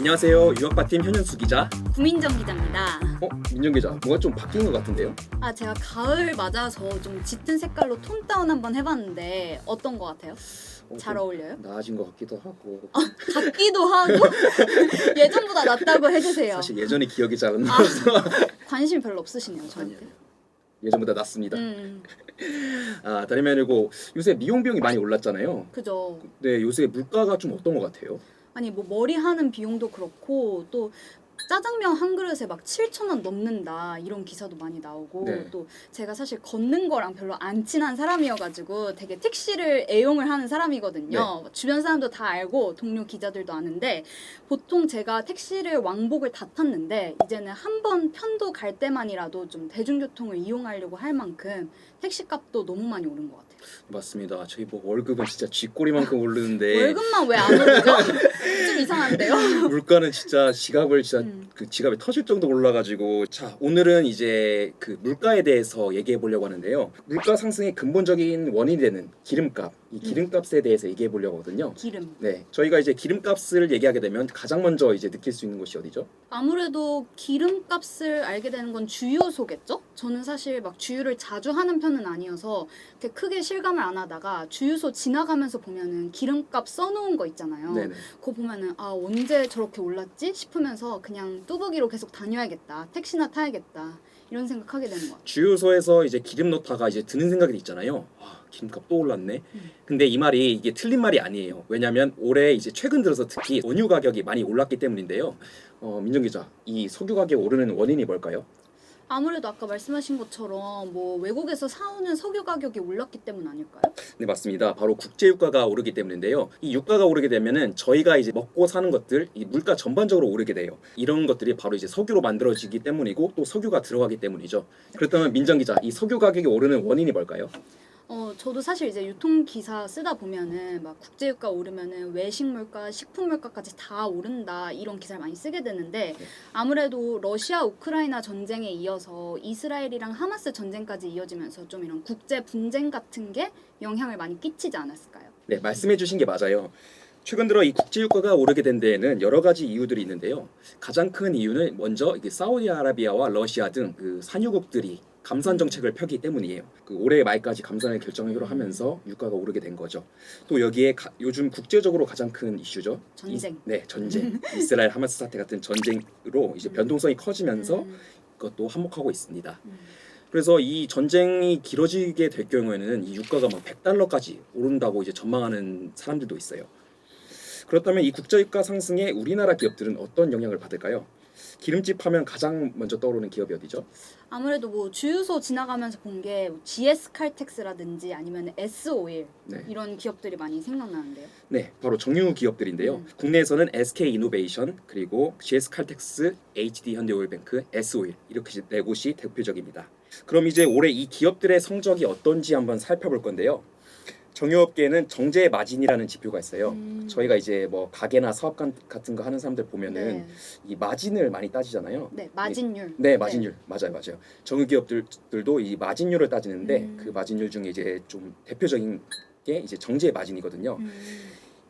안녕하세요. 유학파팀 현현수 기자. 구민정 기자입니다. 민정 기자. 뭐가 좀 바뀐 것 같은데요? 제가 가을 맞아서 좀 짙은 색깔로 톤 다운 한번 해봤는데 어떤 것 같아요? 잘 어울려요? 나아진 것 같기도 하고. 같기도 하고 예전보다 낫다고 해주세요. 사실 예전에 기억이 잘 안 나서 관심 별로 없으시네요, 저한테. 아니에요. 예전보다 낫습니다. 음, 다름이 아니고 요새 미용 비용이 많이 올랐잖아요. 그죠. 네, 요새 물가가 좀 어떤 것 같아요? 아니 뭐 머리 하는 비용도 그렇고 또 짜장면 한 그릇에 막 7,000원 넘는다 이런 기사도 많이 나오고 네. 또 제가 사실 걷는 거랑 별로 안 친한 사람이어가지고 되게 택시를 애용을 하는 사람이거든요. 주변 사람도 다 알고 동료 기자들도 아는데 보통 제가 택시를 왕복을 다 탔는데 이제는 한 번 편도 갈 때만이라도 좀 대중교통을 이용하려고 할 만큼 택시값도 너무 많이 오른 것 같아요. 맞습니다. 저희 뭐 월급은 진짜 쥐꼬리만큼 오르는데 월급만 왜 안 오르죠? 좀 이상한데요? 물가는 진짜 지갑을 진짜 음. 그 지갑이 터질 정도로 올라가지고 자 오늘은 이제 그 물가에 대해서 얘기해 보려고 하는데요. 물가 상승의 근본적인 원인이 되는 기름값, 이 기름값에 대해서 얘기해 보려고 하거든요. 기름. 네, 저희가 이제 기름값을 얘기하게 되면 가장 먼저 이제 느낄 수 있는 곳이 어디죠? 아무래도 기름값을 알게 되는 건 주유소겠죠? 저는 사실 막 주유를 자주 하는 편은 아니어서 이렇게 크게 실감을 안 하다가 주유소 지나가면서 보면은 기름값 써놓은 거 있잖아요. 네네. 그거 보면은 언제 저렇게 올랐지 싶으면서 그냥 뚜벅이로 계속 다녀야겠다. 택시나 타야겠다. 이런 생각하게 되는 것 같아요. 주유소에서 이제 기름 넣다가 이제 드는 생각이 있잖아요. 기름값 또 올랐네. 근데 이 말이 이게 틀린 말이 아니에요. 왜냐하면 올해 이제 최근 들어서 특히 원유 가격이 많이 올랐기 때문인데요. 민정 기자, 이 석유 가격 오르는 원인이 뭘까요? 아무래도 아까 말씀하신 것처럼 뭐 외국에서 사오는 석유 가격이 올랐기 때문 아닐까요? 네, 맞습니다. 바로 국제 유가가 오르기 때문인데요. 이 유가가 오르게 되면은 저희가 이제 먹고 사는 것들, 이 물가 전반적으로 오르게 돼요. 이런 것들이 바로 이제 석유로 만들어지기 때문이고 또 석유가 들어가기 때문이죠. 그렇다면 민정 기자, 이 석유 가격이 오르는 원인이 뭘까요? 저도 사실 이제 유통 기사 쓰다 보면은 막 국제유가 오르면은 외식 물가, 식품 물가까지 다 오른다 이런 기사를 많이 쓰게 되는데 아무래도 러시아 우크라이나 전쟁에 이어서 이스라엘이랑 하마스 전쟁까지 이어지면서 좀 이런 국제 분쟁 같은 게 영향을 많이 끼치지 않았을까요? 네, 말씀해 주신 게 맞아요. 최근 들어 이 국제 유가가 오르게 된 데에는 여러 가지 이유들이 있는데요. 가장 큰 이유는 먼저 이게 사우디아라비아와 러시아 등 그 산유국들이 감산 정책을 펴기 때문이에요. 그 올해 말까지 감산을 결정하기로 하면서 유가가 오르게 된 거죠. 또 여기에 요즘 국제적으로 가장 큰 이슈죠. 전쟁. 네, 전쟁. 이스라엘 하마스 사태 같은 전쟁으로 이제 변동성이 커지면서 그것도 한몫하고 있습니다. 그래서 이 전쟁이 길어지게 될 경우에는 이 유가가 막 100달러까지 오른다고 이제 전망하는 사람들도 있어요. 그렇다면 이 국제유가 상승에 우리나라 기업들은 어떤 영향을 받을까요? 기름집 하면 가장 먼저 떠오르는 기업이 어디죠? 아무래도 뭐 주유소 지나가면서 본 게 GS 칼텍스라든지 아니면 S-오일 네. 이런 기업들이 많이 생각나는데요. 네, 바로 정유 기업들인데요. 국내에서는 SK 이노베이션, 그리고 GS 칼텍스, HD 현대오일뱅크, S오일 이렇게 네 곳이 대표적입니다. 그럼 이제 올해 이 기업들의 성적이 어떤지 한번 살펴볼 건데요. 정유업계에는 정제 마진이라는 지표가 있어요. 저희가 이제 뭐 가게나 사업 같은 거 하는 사람들 보면은 네. 이 마진을 많이 따지잖아요. 네, 마진율. 네, 마진율. 맞아요. 정유 기업들도 이 마진율을 따지는데 그 마진율 중에 이제 좀 대표적인 게 이제 정제 마진이거든요.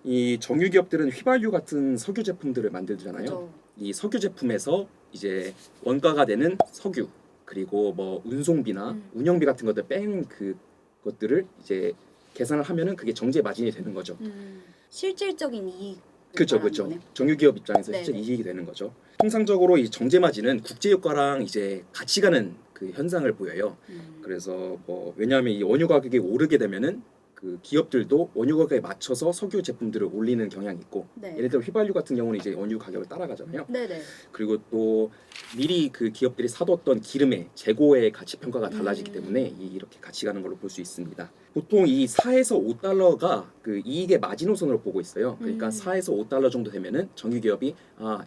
이 정유 기업들은 휘발유 같은 석유 제품들을 만들잖아요. 그죠. 이 석유 제품에서 이제 원가가 되는 석유, 그리고 뭐 운송비나 운영비 같은 것들 뺀 그 것들을 이제 계산을 하면은 그게 정제 마진이 되는 거죠. 실질적인 이익. 그렇죠. 정유 기업 입장에서 네네. 실제 이익이 되는 거죠. 통상적으로 이 정제 마진은 국제 유가랑 이제 같이 가는 그 현상을 보여요. 그래서 뭐 왜냐하면 이 원유 가격이 오르게 되면은 그 기업들도 원유 가격에 맞춰서 석유 제품들을 올리는 경향이 있고, 네. 예를 들어 휘발유 같은 경우는 이제 원유 가격을 따라가잖아요. 네네. 그리고 또 미리 그 기업들이 사뒀던 기름의 재고의 가치 평가가 달라지기 때문에 이렇게 같이 가는 걸로 볼 수 있습니다. 보통 이 4에서 5달러가 그 이익의 마지노선으로 보고 있어요. 그러니까 4에서 5달러 정도 되면은 정유 기업이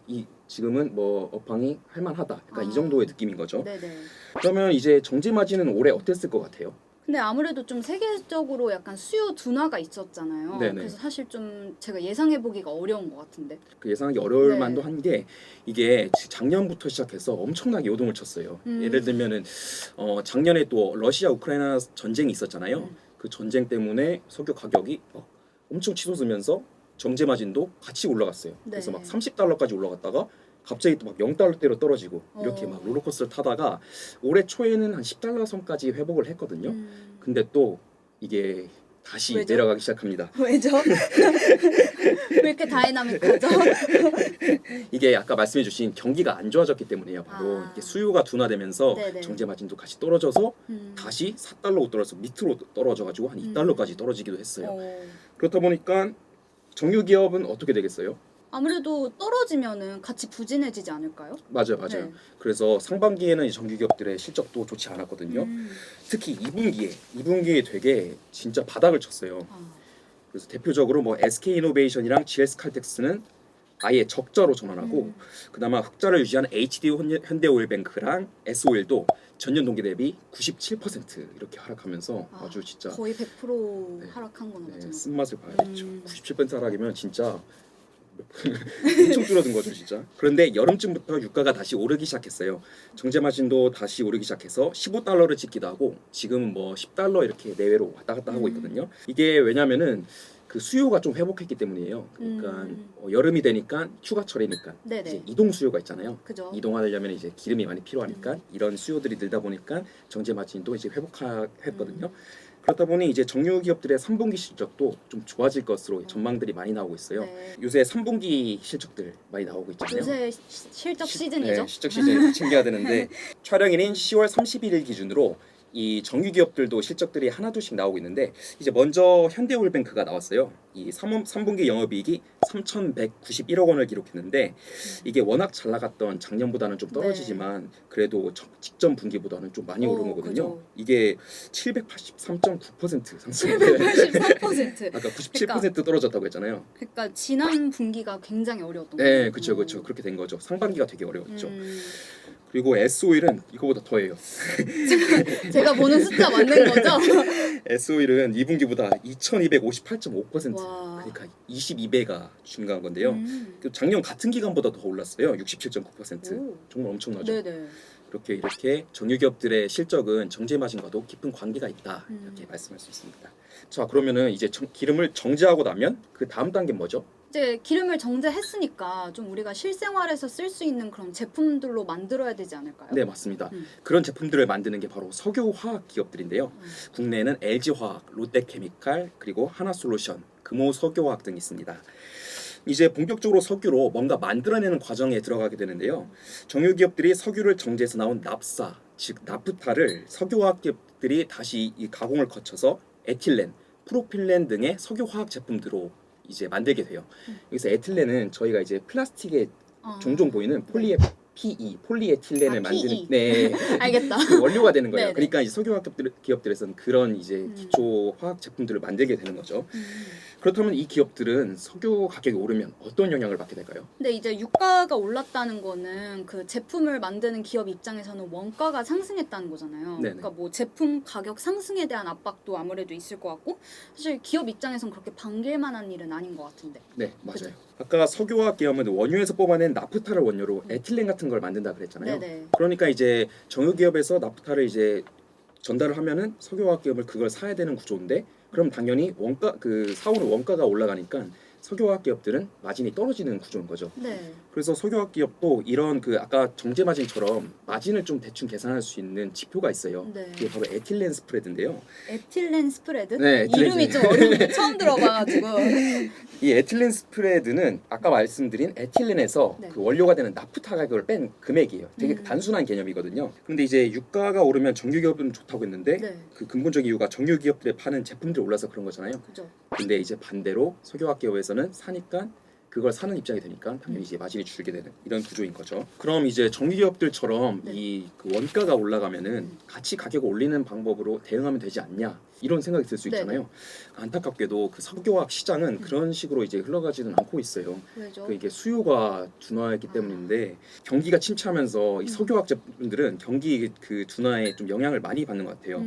이 지금은 뭐 업황이 할만하다. 약간 이 정도의 느낌인 거죠. 네네. 그러면 이제 정제 마진은 올해 어땠을 것 같아요? 근데 아무래도 좀 세계적으로 약간 수요 둔화가 있었잖아요. 네네. 그래서 사실 좀 제가 예상해 보기가 어려운 것 같은데. 그 예상하기 어려울 네. 만도 한 게 이게 작년부터 시작해서 엄청나게 요동을 쳤어요. 예를 들면은 작년에 또 러시아 우크라이나 전쟁이 있었잖아요. 그 전쟁 때문에 석유 가격이 막 엄청 치솟으면서 정제 마진도 같이 올라갔어요. 네. 그래서 막 30달러까지 올라갔다가 갑자기 또 막 0달러대로 떨어지고 이렇게 막 롤러코스터를 타다가 올해 초에는 한 10달러 선까지 회복을 했거든요. 근데 또 이게 다시 왜죠? 내려가기 시작합니다. 왜죠? 왜 이렇게 다이나믹하죠? 이게 아까 말씀해주신 경기가 안 좋아졌기 때문이에요. 바로 이게 수요가 둔화되면서 네네. 정제 마진도 같이 떨어져서 다시 4달러로 떨어져서 밑으로 떨어져가지고 한 2달러까지 떨어지기도 했어요. 그렇다 보니까 정유 기업은 어떻게 되겠어요? 아무래도 떨어지면은 같이 부진해지지 않을까요? 맞아요. 네. 그래서 상반기에는 이 정유 기업들의 실적도 좋지 않았거든요. 특히 2분기에 되게 진짜 바닥을 쳤어요. 그래서 대표적으로 뭐 SK이노베이션이랑 GS칼텍스는 아예 적자로 전환하고 그나마 흑자를 유지한 HD 현대오일뱅크랑 SO일도 전년 동기 대비 97% 이렇게 하락하면서 아주 진짜 거의 100% 네. 하락한 거는 네, 맞아요. 쓴맛을 봐야겠죠. 97% 하락이면 진짜 엄청 줄어든 거죠 진짜. 그런데 여름쯤부터 유가가 다시 오르기 시작했어요. 정제 마진도 다시 오르기 시작해서 15달러를 찍기도 하고 지금은 뭐 10달러 이렇게 내외로 왔다 갔다 하고 있거든요. 이게 왜냐면은 그 수요가 좀 회복했기 때문이에요. 그러니까 여름이 되니까 휴가철이니까 네네. 이제 이동 수요가 있잖아요. 그죠. 이동하려면 이제 기름이 많이 필요하니까 이런 수요들이 늘다 보니까 정제 마진도 이제 회복했거든요. 그렇다 보니 이제 정유 기업들의 3분기 실적도 좀 좋아질 것으로 전망들이 많이 나오고 있어요. 네. 요새 3분기 실적들 많이 나오고 있잖아요. 요새 실적 시즌이죠. 네, 실적 시즌 챙겨야 되는데 촬영일인 10월 31일 기준으로 이 정유 기업들도 실적들이 하나둘씩 나오고 있는데 이제 먼저 현대오일뱅크가 나왔어요. 이 3분기 영업이익이 3,191억 원을 기록했는데 이게 워낙 잘 나갔던 작년보다는 좀 떨어지지만 그래도 직전 분기보다는 좀 많이 오른 거거든요. 그죠. 이게 783.9% 상승했어요. 73%. 아까 97% 떨어졌다고 했잖아요. 그러니까 지난 분기가 굉장히 어려웠던 네, 거예요. 그렇죠. 그렇게 된 거죠. 상반기가 되게 어려웠죠. 음. 그리고 S오일은 이거보다 더해요. 제가 보는 숫자 맞는 거죠? S오일은 2분기보다 2,258.5% 와. 그러니까 22배가 증가한 건데요. 그 작년 같은 기간보다 더 올랐어요. 67.9%. 오. 정말 엄청나죠. 네네. 이렇게 정유기업들의 실적은 정제 마진과도 깊은 관계가 있다. 이렇게 말씀할 수 있습니다. 자, 그러면은 이제 기름을 정제하고 나면 그 다음 단계는 뭐죠? 이제 기름을 정제했으니까 좀 우리가 실생활에서 쓸 수 있는 그런 제품들로 만들어야 되지 않을까요? 네, 맞습니다. 그런 제품들을 만드는 게 바로 석유화학 기업들인데요. 국내에는 LG화학, 롯데케미칼, 그리고 하나솔루션, 금호석유화학 등이 있습니다. 이제 본격적으로 석유로 뭔가 만들어내는 과정에 들어가게 되는데요. 정유 기업들이 석유를 정제해서 나온 납사, 즉 나프타를 석유화학 기업들이 다시 이 가공을 거쳐서 에틸렌, 프로필렌 등의 석유화학 제품들로 이제 만들게 돼요. 여기서 에틸렌은 저희가 이제 플라스틱에 종종 보이는 PE, 폴리에틸렌을 만드는 PE. 네. 알겠다. 그 원료가 되는 거예요. 네네. 그러니까 이제 석유화학 기업들에서는 그런 이제 기초 화학 제품들을 만들게 되는 거죠. 그렇다면 이 기업들은 석유 가격이 오르면 어떤 영향을 받게 될까요? 근데 이제 유가가 올랐다는 거는 그 제품을 만드는 기업 입장에서는 원가가 상승했다는 거잖아요. 네네. 그러니까 뭐 제품 가격 상승에 대한 압박도 아무래도 있을 것 같고 사실 기업 입장에선 그렇게 반길 만한 일은 아닌 것 같은데. 네, 맞아요. 그죠? 아까 석유화학 기업은 원유에서 뽑아낸 나프타를 원료로 에틸렌 같은 걸 만든다 그랬잖아요. 네네. 그러니까 이제 정유 기업에서 나프타를 이제 전달을 하면은 석유화학 기업을 그걸 사야 되는 구조인데 그럼 당연히 사오는 원가가 올라가니까 석유화학 기업들은 마진이 떨어지는 구조인 거죠. 네. 그래서 석유화학 기업도 이런 아까 정제 마진처럼 마진을 좀 대충 계산할 수 있는 지표가 있어요. 네. 이게 바로 에틸렌 스프레드인데요. 에틸렌 스프레드? 네, 에틸렌 이름이 좀 어려운데 처음 들어봐가지고. 이 에틸렌 스프레드는 아까 말씀드린 에틸렌에서 네. 그 원료가 되는 나프타 가격을 뺀 금액이에요. 되게 단순한 개념이거든요. 근데 이제 유가가 오르면 정유 기업은 좋다고 했는데 네. 그 근본적 이유가 정유 기업들이 파는 제품들이 올라서 그런 거잖아요. 그죠. 근데 이제 반대로 석유화학 기업에서는 사니까 그걸 사는 입장이 되니까 당연히 이제 마진이 줄게 되는 이런 구조인 거죠. 그럼 이제 정유기업들처럼 네. 이 그 원가가 올라가면은 같이 가격을 올리는 방법으로 대응하면 되지 않냐 이런 생각이 들 수 있잖아요. 안타깝게도 그 석유화학 시장은 그런 식으로 이제 흘러가지는 않고 있어요. 왜죠? 이게 수요가 둔화했기 때문인데 경기가 침체하면서 이 석유화학 제품들은 경기 그 둔화에 좀 영향을 많이 받는 것 같아요.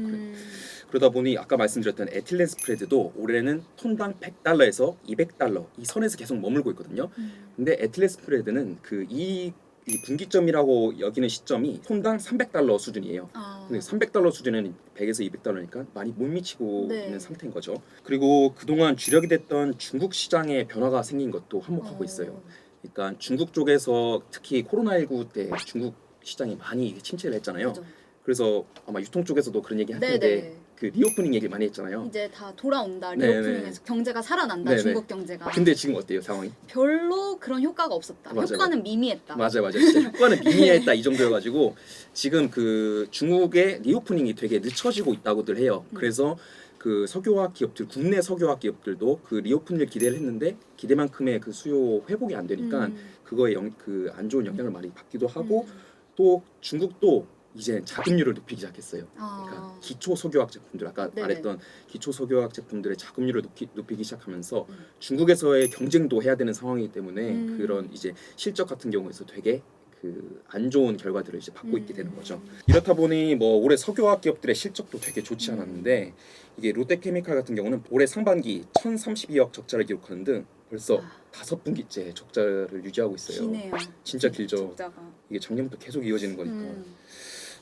그러다 보니 아까 말씀드렸던 에틸렌 스프레드도 올해는 톤당 100달러에서 200달러 이 선에서 계속 머물고 있거든요. 근데 에틸렌 스프레드는 이 이 분기점이라고 여기는 시점이 톤당 $300 수준이에요. 근데 $300 수준은 100에서 $200니까 많이 못 미치고 네. 있는 상태인 거죠. 그리고 그동안 주력이 됐던 중국 시장에 변화가 생긴 것도 한몫하고 있어요. 그러니까 중국 쪽에서 특히 코로나19 때 중국 시장이 많이 침체를 했잖아요. 그죠. 그래서 아마 유통 쪽에서도 그런 얘기 할 네네. 텐데 그 리오프닝 얘기를 많이 했잖아요. 이제 다 돌아온다. 네네. 리오프닝에서 경제가 살아난다. 네네. 중국 경제가. 근데 지금 어때요 상황이? 별로 그런 효과가 없었다. 맞아요. 효과는 미미했다. 맞아요. 진짜 효과는 미미했다 이 정도여가지고 지금 그 중국의 리오프닝이 되게 늦춰지고 있다고들 해요. 그래서 그 석유화학 기업들, 국내 석유화학 기업들도 그 리오프닝을 기대를 했는데 기대만큼의 그 수요 회복이 안 되니까 그거에 그 안 좋은 영향을 많이 받기도 하고 또 중국도 이제 자금률을 높이기 시작했어요. 그러니까 기초 석유화학 제품들 아까 네네. 말했던 기초 석유화학 제품들의 자금률을 높이기 시작하면서 중국에서의 경쟁도 해야 되는 상황이기 때문에 그런 이제 실적 같은 경우에서 되게 그 안 좋은 결과들을 이제 받고 있게 되는 거죠. 이렇다 보니 뭐 올해 석유화학 기업들의 실적도 되게 좋지 않았는데 이게 롯데케미칼 같은 경우는 올해 상반기 1,032억 적자를 기록하는 등 벌써 5분기째 적자를 유지하고 있어요. 기네요. 진짜 길죠. 적자가. 이게 작년부터 계속 이어지는 거니까.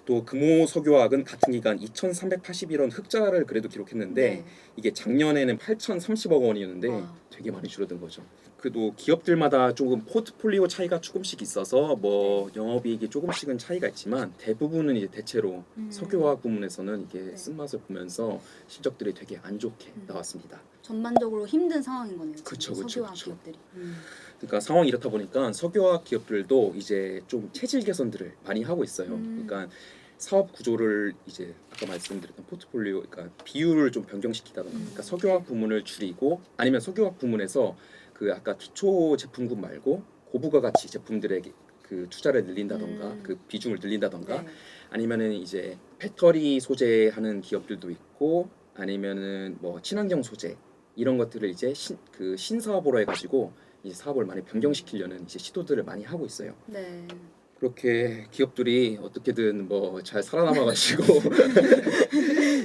또 금호 석유화학은 같은 기간 2,381원 흑자를 그래도 기록했는데 네. 이게 작년에는 8,030억 원이었는데 와. 되게 많이 줄어든 거죠. 그래도 기업들마다 조금 포트폴리오 차이가 조금씩 있어서 뭐 영업이익이 조금씩은 차이가 있지만 대부분은 이제 대체로 석유화학 부문에서는 이게 네. 쓴맛을 보면서 실적들이 되게 안 좋게 나왔습니다. 전반적으로 힘든 상황인 거네요. 지금 그쵸. 석유화학 그쵸. 기업들이. 그러니까 상황이 이렇다 보니까 석유화학 기업들도 이제 좀 체질 개선들을 많이 하고 있어요. 그러니까 사업 구조를 이제 아까 말씀드렸던 포트폴리오, 그러니까 비율을 좀 변경시키다던가, 그러니까 석유화학 부문을 줄이고 아니면 석유화학 부문에서 그 아까 기초 제품군 말고 고부가 가치 제품들에게 그 투자를 늘린다던가, 그 비중을 늘린다던가, 네. 아니면은 이제 배터리 소재하는 기업들도 있고, 아니면은 뭐 친환경 소재 이런 것들을 이제 그 신사업으로 해가지고 이제 사업을 많이 변경시키려는 이제 시도들을 많이 하고 있어요. 네. 그렇게 기업들이 어떻게든 뭐 잘 살아남아가지고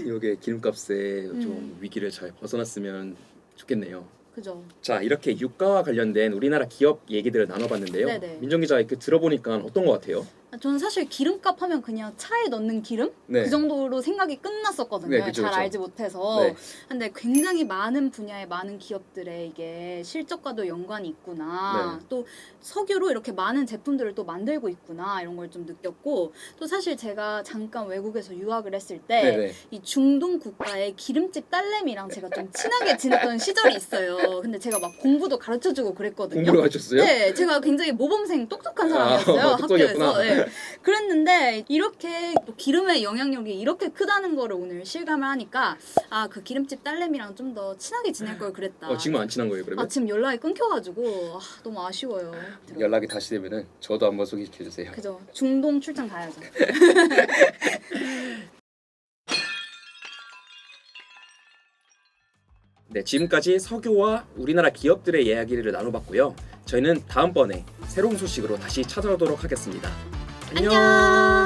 이게 기름값에 좀 위기를 잘 벗어났으면 좋겠네요. 그죠. 자, 이렇게 유가와 관련된 우리나라 기업 얘기들을 나눠봤는데요. 네네. 민정 기자 이렇게 들어보니까 어떤 것 같아요? 저는 사실 기름값 하면 그냥 차에 넣는 기름? 네. 그 정도로 생각이 끝났었거든요. 네, 그쵸, 잘 그쵸. 알지 못해서. 네. 근데 굉장히 많은 분야의 많은 기업들의 이게 실적과도 연관이 있구나. 네. 또 석유로 이렇게 많은 제품들을 또 만들고 있구나. 이런 걸 좀 느꼈고 또 사실 제가 잠깐 외국에서 유학을 했을 때 네네. 이 중동 국가의 기름집 딸내미랑 제가 좀 친하게 지냈던 시절이 있어요. 근데 제가 막 공부도 가르쳐주고 그랬거든요. 공부를 하셨어요? 네, 제가 굉장히 모범생 똑똑한 사람이었어요. 똑똑이었구나. 학교에서. 네. 그랬는데 이렇게 또 기름의 영향력이 이렇게 크다는 거를 오늘 실감을 하니까 아, 그 기름집 딸내미랑 좀 더 친하게 지낼 걸 그랬다. 지금 안 친한 거예요, 그러면? 아, 지금 연락이 끊겨가지고 너무 아쉬워요. 연락이 다시 되면은 저도 한번 소개시켜 주세요. 그죠. 중동 출장 가야죠. 네, 지금까지 석유와 우리나라 기업들의 이야기를 나눠봤고요. 저희는 다음번에 새로운 소식으로 다시 찾아오도록 하겠습니다. 안녕.